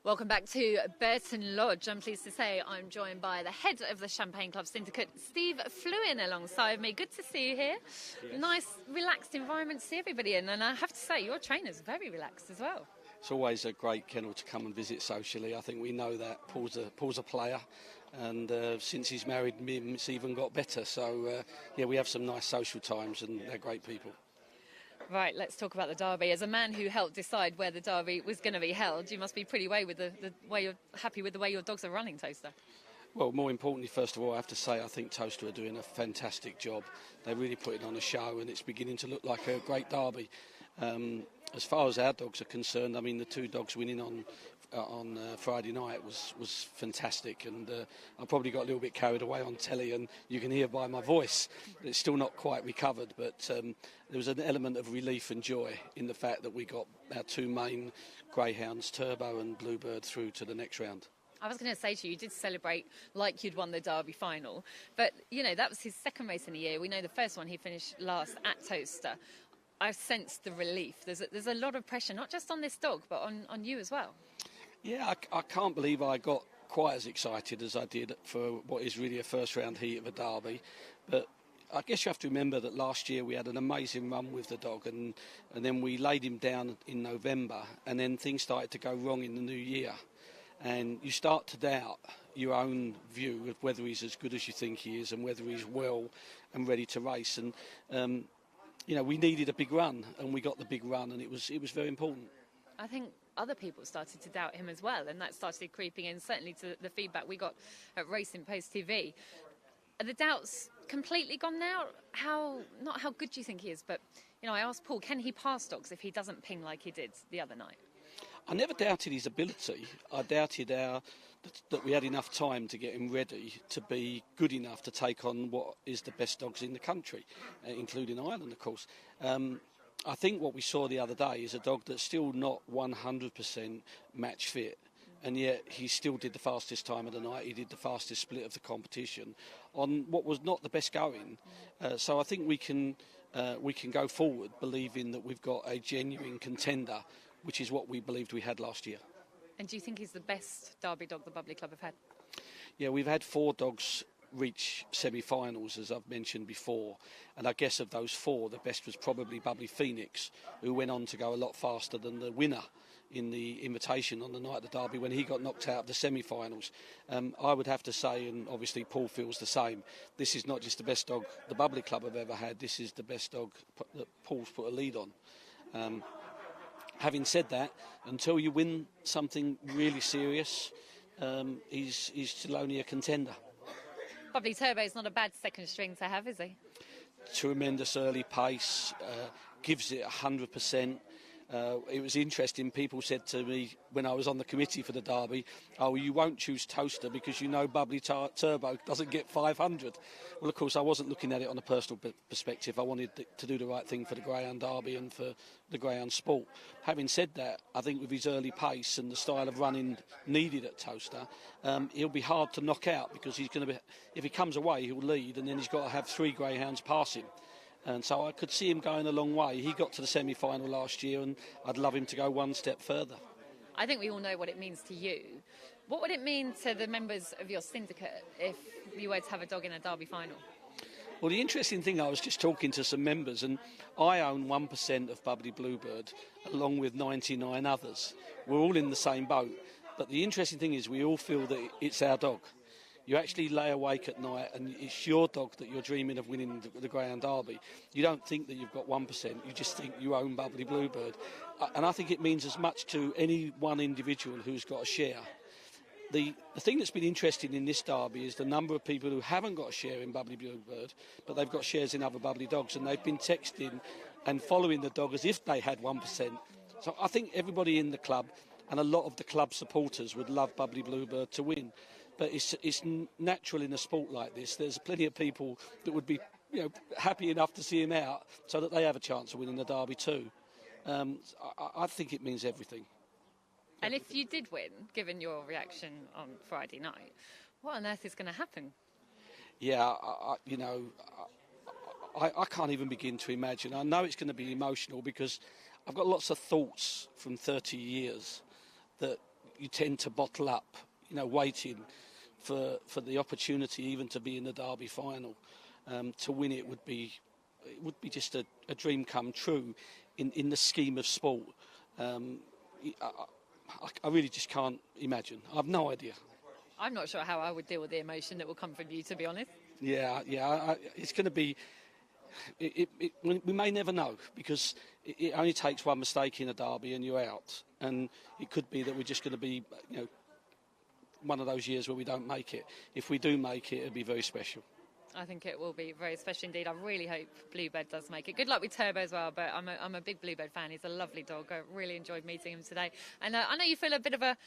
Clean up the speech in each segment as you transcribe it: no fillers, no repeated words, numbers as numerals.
Welcome back to Burton Lodge. I'm pleased to say I'm joined by the head of the Champagne Club Syndicate, Steve Fluin, alongside me. Good to see you here. Yes. Nice, relaxed environment to see everybody in. And I have to say, your trainer's very relaxed as well. It's always a great kennel to come and visit socially. I think we know that. Paul's a player, and since he's married Mim, it's even got better. So, we have some nice social times, and they're great people. Right, let's talk about the derby. As a man who helped decide where the derby was going to be held, you must be pretty happy with the way your dogs are running, Toaster. Well, more importantly, first of all, I have to say I think Toaster are doing a fantastic job. They're really putting on a show, and it's beginning to look like a great derby. As far as our dogs are concerned, I mean, the two dogs winning on Friday night was fantastic, and I probably got a little bit carried away on telly, and you can hear by my voice that it's still not quite recovered, but there was an element of relief and joy in the fact that we got our two main greyhounds, Turbo and Bluebird, through to the next round. I was going to say to you, you did celebrate like you'd won the Derby final, but, you know, that was his second race in a year. We know the first one he finished last at Toaster. I've sensed the relief. There's a lot of pressure, not just on this dog, but on you as well. Yeah, I can't believe I got quite as excited as I did for what is really a first-round heat of a derby. But I guess you have to remember that last year we had an amazing run with the dog, and then we laid him down in November, and then things started to go wrong in the new year. And you start to doubt your own view of whether he's as good as you think he is and whether he's well and ready to race. And, we needed a big run, and we got the big run, and it was very important. I think other people started to doubt him as well, and that started creeping in, certainly to the feedback we got at Racing Post TV. Are the doubts completely gone now? Not how good do you think he is, but, I asked Paul, can he pass dogs if he doesn't ping like he did the other night? I never doubted his ability. I doubted that we had enough time to get him ready to be good enough to take on what is the best dogs in the country, including Ireland, of course. I think what we saw the other day is a dog that's still not 100% match fit, and yet he still did the fastest time of the night. He did the fastest split of the competition on what was not the best going. So I think we can go forward believing that we've got a genuine contender, which is what we believed we had last year. And do you think he's the best Derby dog the Bubbly Club have had? Yeah, we've had 4 dogs reach semi-finals, as I've mentioned before, and I guess of those 4, the best was probably Bubbly Phoenix, who went on to go a lot faster than the winner in the invitation on the night of the Derby when he got knocked out of the semi-finals. I would have to say, and obviously Paul feels the same, this is not just the best dog the Bubbly Club have ever had, this is the best dog that Paul's put a lead on. Having said that, until you win something really serious, he's still only a contender. Bubbly Turbo's not a bad second string to have, is he? Tremendous early pace, gives it 100%. It was interesting, people said to me when I was on the committee for the Derby, oh, you won't choose Toaster because you know Bubbly Turbo doesn't get 500. Well, of course, I wasn't looking at it on a personal perspective. I wanted to do the right thing for the Greyhound Derby and for the Greyhound sport. Having said that, I think with his early pace and the style of running needed at Toaster, he'll be hard to knock out because he's going to be, if he comes away, he'll lead, and then he's got to have 3 greyhounds pass him. And so I could see him going a long way. He got to the semi-final last year, and I'd love him to go one step further. I think we all know what it means to you. What would it mean to the members of your syndicate if you were to have a dog in a Derby final? Well, the interesting thing, I was just talking to some members, and I own 1% of Bubbly Bluebird, along with 99 others. We're all in the same boat. But the interesting thing is we all feel that it's our dog. You actually lay awake at night and it's your dog that you're dreaming of winning the Greyhound Derby. You don't think that you've got 1%, you just think you own Bubbly Bluebird. And I think it means as much to any one individual who's got a share. The thing that's been interesting in this derby is the number of people who haven't got a share in Bubbly Bluebird, but they've got shares in other Bubbly dogs, and they've been texting and following the dog as if they had 1%. So I think everybody in the club and a lot of the club supporters would love Bubbly Bluebird to win. But it's natural in a sport like this. There's plenty of people that would be happy enough to see him out so that they have a chance of winning the derby too. I think it means everything. And if you did win, given your reaction on Friday night, what on earth is going to happen? Yeah, I can't even begin to imagine. I know it's going to be emotional because I've got lots of thoughts from 30 years that you tend to bottle up, waiting for the opportunity even to be in the Derby final. To win it would be just a dream come true in the scheme of sport. I really just can't imagine. I've no idea. I'm not sure how I would deal with the emotion that will come from you, to be honest. Yeah. It's going to be. We may never know, because it only takes one mistake in a derby and you're out. And it could be that we're just going to be, one of those years where we don't make it. If we do make it, it'll be very special. I think it will be very special indeed. I really hope Bluebird does make it. Good luck with Turbo as well, but I'm a big Bluebird fan. He's a lovely dog. I really enjoyed meeting him today. And I know you feel a bit of a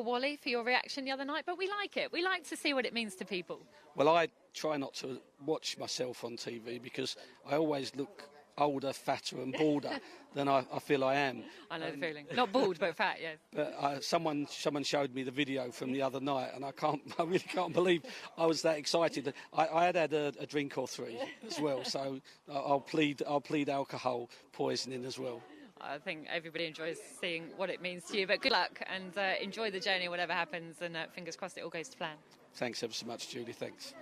wally for your reaction the other night, but we like it. We like to see what it means to people. Well, I try not to watch myself on TV because I always look older, fatter and balder than I feel I am. I know the feeling. Not bald, but fat, yes. But someone showed me the video from the other night, and I really can't believe I was that excited. I had a drink or three as well, so I'll plead alcohol poisoning as well. I think everybody enjoys seeing what it means to you, but good luck and enjoy the journey, whatever happens, and fingers crossed it all goes to plan. Thanks ever so much, Julie. Thanks.